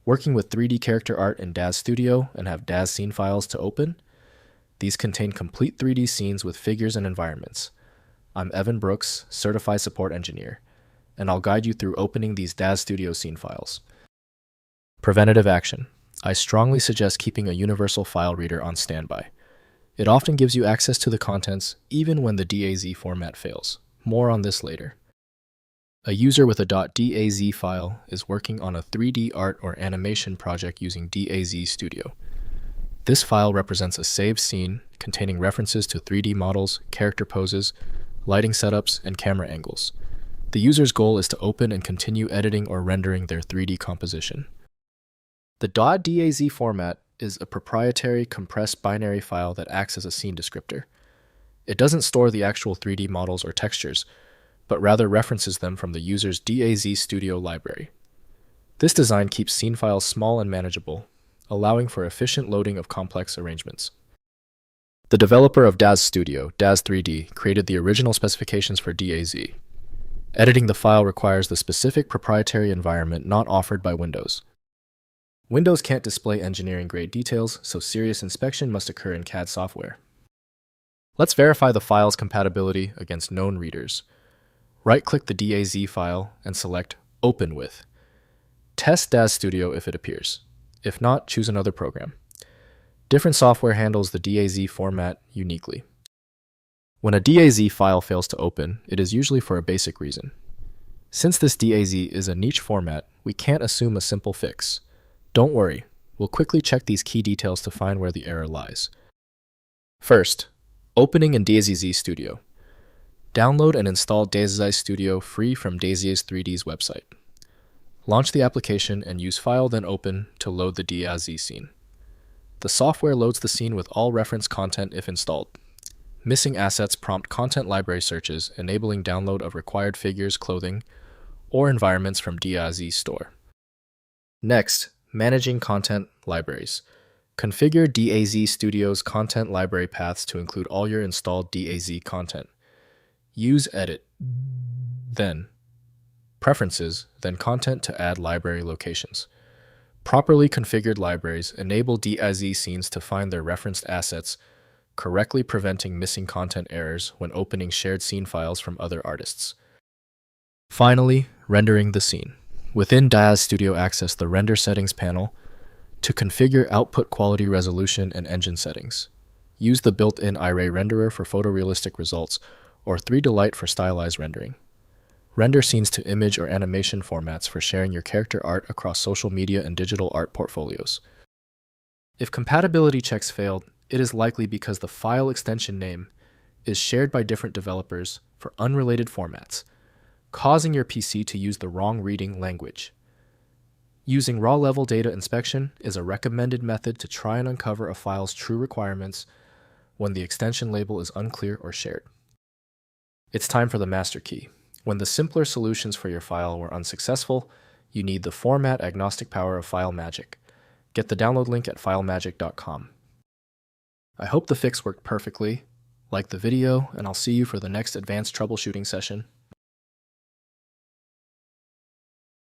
Working with 3D character art in DAZ Studio and have DAZ scene files to open? These contain complete 3D scenes with figures and environments. I'm Evan Brooks, Certified Support Engineer, and I'll guide you through opening these DAZ Studio scene files. Preventative action. I strongly suggest keeping a universal file reader on standby. It often gives you access to the contents even when the DAZ format fails. More on this later. A user with a .daz file is working on a 3D art or animation project using DAZ Studio. This file represents a saved scene containing references to 3D models, character poses, lighting setups, and camera angles. The user's goal is to open and continue editing or rendering their 3D composition. The .daz format is a proprietary compressed binary file that acts as a scene descriptor. It doesn't store the actual 3D models or textures, but rather references them from the user's DAZ Studio library. This design keeps scene files small and manageable, allowing for efficient loading of complex arrangements. The developer of DAZ Studio, DAZ 3D, created the original specifications for DAZ. Editing the file requires the specific proprietary environment not offered by Windows. Windows can't display engineering-grade details, so serious inspection must occur in CAD software. Let's verify the file's compatibility against known readers. Right-click the DAZ file and select Open With. Test DAZ Studio if it appears. If not, choose another program. Different software handles the DAZ format uniquely. When a DAZ file fails to open, it is usually for a basic reason. Since this DAZ is a niche format, we can't assume a simple fix. Don't worry, we'll quickly check these key details to find where the error lies. First, opening in DAZ Studio. Download and install DAZ Studio free from DAZ 3D's website. Launch the application and use File then Open to load the DAZ scene. The software loads the scene with all reference content if installed. Missing assets prompt content library searches, enabling download of required figures, clothing, or environments from DAZ Store. Next, managing content libraries. Configure DAZ Studio's content library paths to include all your installed DAZ content. Use Edit, then Preferences, then Content to add library locations. Properly configured libraries enable DAZ scenes to find their referenced assets, correctly preventing missing content errors when opening shared scene files from other artists. Finally, rendering the scene. Within DAZ Studio, access the Render Settings panel to configure output quality resolution and engine settings. Use the built-in Iray renderer for photorealistic results or 3Delight for stylized rendering. Render scenes to image or animation formats for sharing your character art across social media and digital art portfolios. If compatibility checks failed, it is likely because the file extension name is shared by different developers for unrelated formats, causing your PC to use the wrong reading language. Using raw-level data inspection is a recommended method to try and uncover a file's true requirements when the extension label is unclear or shared. It's time for the master key. When the simpler solutions for your file were unsuccessful, you need the format-agnostic power of FileMagick. Get the download link at filemagick.com. I hope the fix worked perfectly. Like the video, and I'll see you for the next advanced troubleshooting session.